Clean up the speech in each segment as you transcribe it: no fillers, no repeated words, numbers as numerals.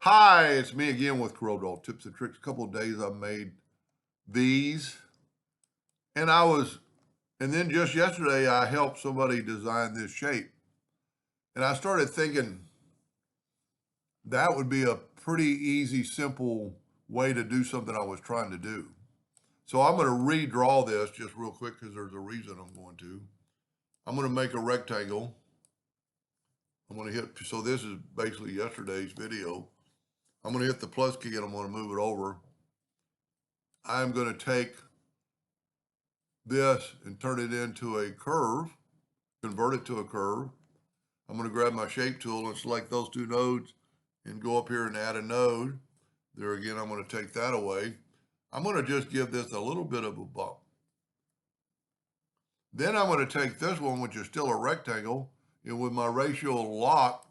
Hi, it's me again with Corel tips and tricks. A couple of days I made these, and and then just yesterday I helped somebody design this shape, and I started thinking that would be a pretty easy, simple way to do something I was trying to do. So I'm going to redraw this just real quick because there's a reason I'm going to. I'm going to make a rectangle. I'm going to hit, so this is basically yesterday's video. I'm going to hit the plus key and I'm going to move it over. I'm going to take this and turn it into a curve, convert it to a curve. I'm going to grab my shape tool and select those two nodes and go up here and add a node. There again, I'm going to take that away. I'm going to just give this a little bit of a bump. Then I'm going to take this one, which is still a rectangle, and with my ratio lock,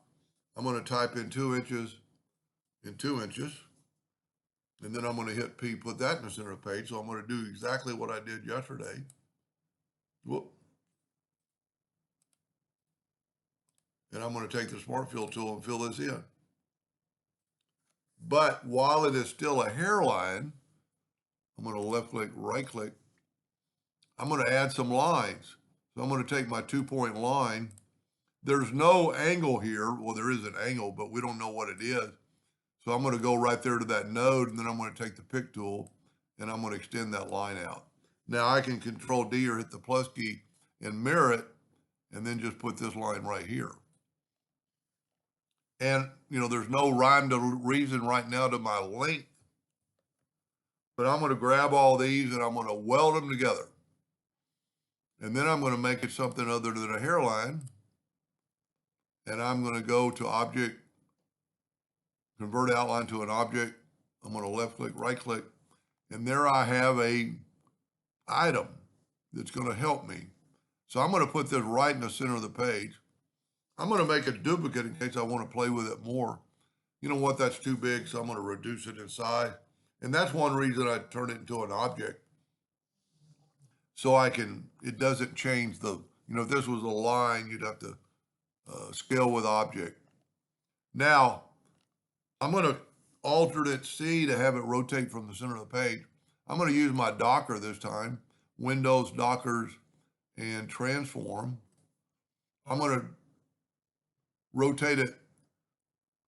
I'm going to type in 2 inches and 2 inches. And then I'm going to hit P, put that in the center of the page. So I'm going to do exactly what I did yesterday. Whoop. And I'm going to take the Smart Fill tool and fill this in. But while it is still a hairline, I'm going to left click, right click. I'm going to add some lines. So I'm going to take my 2-point line. There's no angle here. Well, there is an angle, but we don't know what it is. So I'm going to go right there to that node, and then I'm going to take the pick tool, and I'm going to extend that line out. Now I can Control D or hit the plus key and mirror it, and then just put this line right here. And, there's no rhyme to reason right now to my length, but I'm going to grab all these and I'm going to weld them together. And then I'm going to make it something other than a hairline. And I'm going to go to Object, Convert Outline to an Object. I'm going to left click, right click. And there I have a item that's going to help me. So I'm going to put this right in the center of the page. I'm going to make a duplicate in case I want to play with it more. You know what, that's too big, so I'm going to reduce it in size. And that's one reason I turn it into an object. So it doesn't change if this was a line, you'd have to scale with object. Now, I'm going to alternate C to have it rotate from the center of the page. I'm going to use my Docker this time, Windows, Dockers, and Transform. I'm going to rotate it.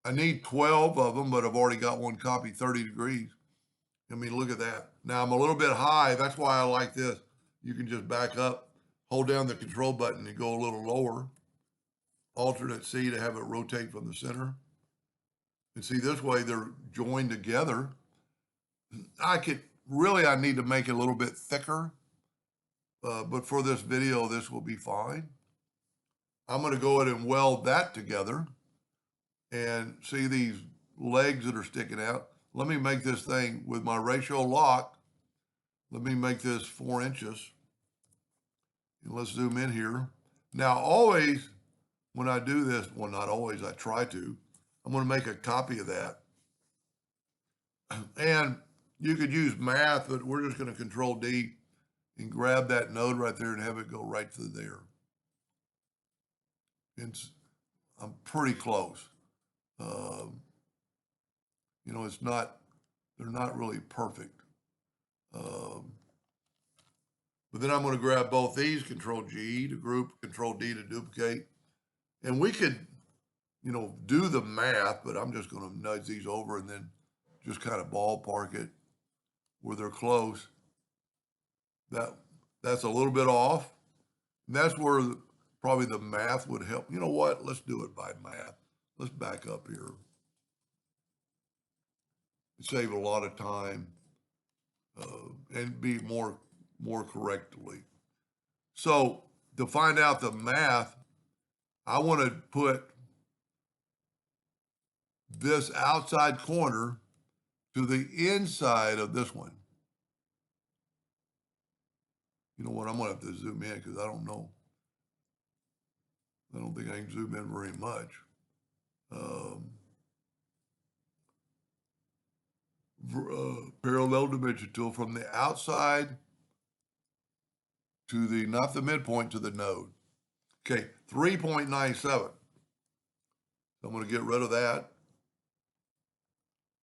I need 12 of them, but I've already got one copied 30 degrees. I mean, look at that. Now I'm a little bit high. That's why I like this. You can just back up, hold down the control button and go a little lower. Alternate C to have it rotate from the center. And see, this way they're joined together. I need to make it a little bit thicker. But for this video, this will be fine. I'm going to go ahead and weld that together. And see these legs that are sticking out. Let me make this thing with my ratio lock. Let me make this 4 inches. And let's zoom in here. Now, always when I do this, well, not always, I try to, I'm going to make a copy of that. And you could use math, but we're just going to Control D and grab that node right there and have it go right to there. I'm pretty close. They're not really perfect. But then I'm going to grab both these, Control G to group, Control D to duplicate. And we could, do the math, but I'm just going to nudge these over and then just kind of ballpark it where they're close. That's a little bit off. And that's where probably the math would help. You know what? Let's do it by math. Let's back up here. Save a lot of time and be more correctly. So to find out the math, I want to put this outside corner to the inside of this one. You know what? I'm going to have to zoom in because I don't know. I don't think I can zoom in very much. Parallel dimension tool from the outside to not the midpoint, to the node. Okay, 3.97. So I'm going to get rid of that.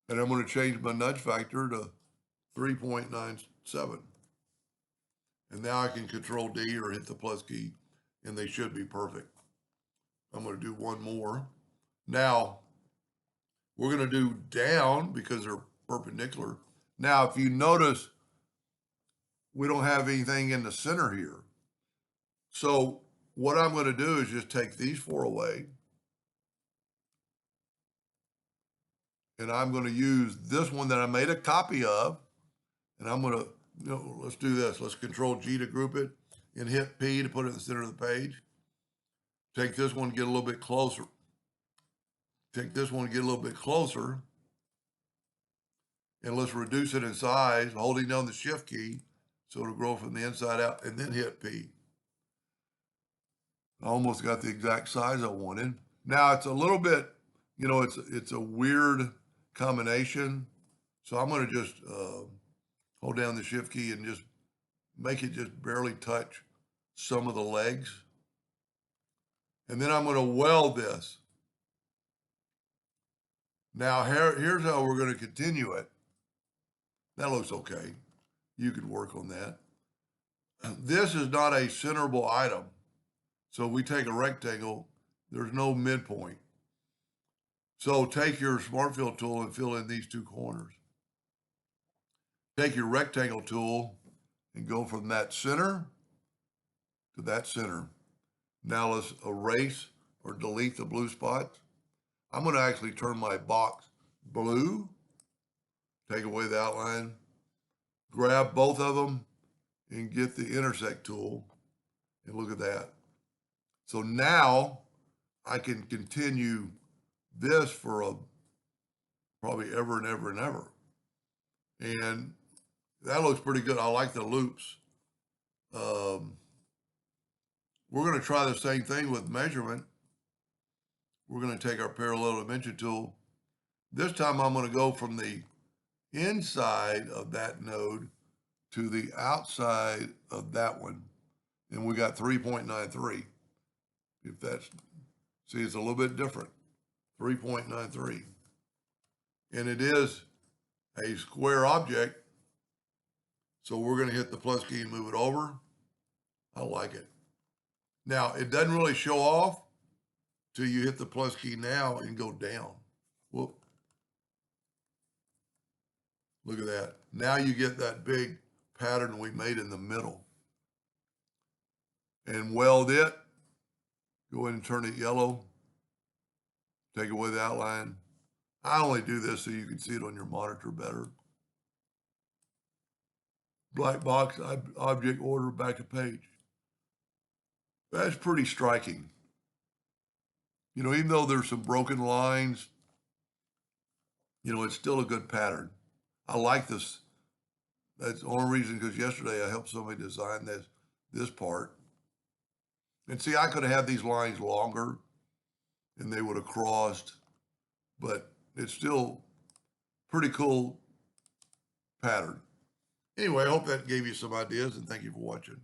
And I'm going to change my nudge factor to 3.97. And now I can control D or hit the plus key, and they should be perfect. I'm going to do one more. Now, we're going to do down because they're perpendicular. Now, if you notice, we don't have anything in the center here. So what I'm going to do is just take these four away. And I'm going to use this one that I made a copy of. And I'm going to, let's do this. Let's control G to group it and hit P to put it in the center of the page. Take this one, get a little bit closer. Take this one, get a little bit closer. And let's reduce it in size, holding down the shift key so it'll grow from the inside out, and then hit P. I almost got the exact size I wanted. Now it's a little bit, it's a weird combination. So I'm going to just hold down the shift key and just make it just barely touch some of the legs. And then I'm going to weld this. Now here's how we're going to continue it. That looks okay. You could work on that. This is not a centerable item. So we take a rectangle, there's no midpoint. So take your Smart Fill tool and fill in these two corners. Take your rectangle tool and go from that center to that center. Now let's erase or delete the blue spots. I'm going to actually turn my box blue, take away the outline, grab both of them and get the intersect tool, and look at that. So now I can continue this for probably ever and ever and ever. And that looks pretty good. I like the loops. We're going to try the same thing with measurement. We're going to take our parallel dimension tool. This time I'm going to go from the inside of that node to the outside of that one. And we got 3.93. If that's, see, it's a little bit different. 3.93. And it is a square object. So we're going to hit the plus key and move it over. I like it. Now, it doesn't really show off till you hit the plus key now and go down. Whoop. Look at that. Now you get that big pattern we made in the middle. And weld it. Go ahead and turn it yellow. Take away the outline. I only do this so you can see it on your monitor better. Black box, object order, back of page. That's pretty striking. Even though there's some broken lines, it's still a good pattern. I like this. That's the only reason, because yesterday I helped somebody design this part. And see, I could have had these lines longer and they would have crossed, but it's still pretty cool pattern. Anyway, I hope that gave you some ideas, and thank you for watching.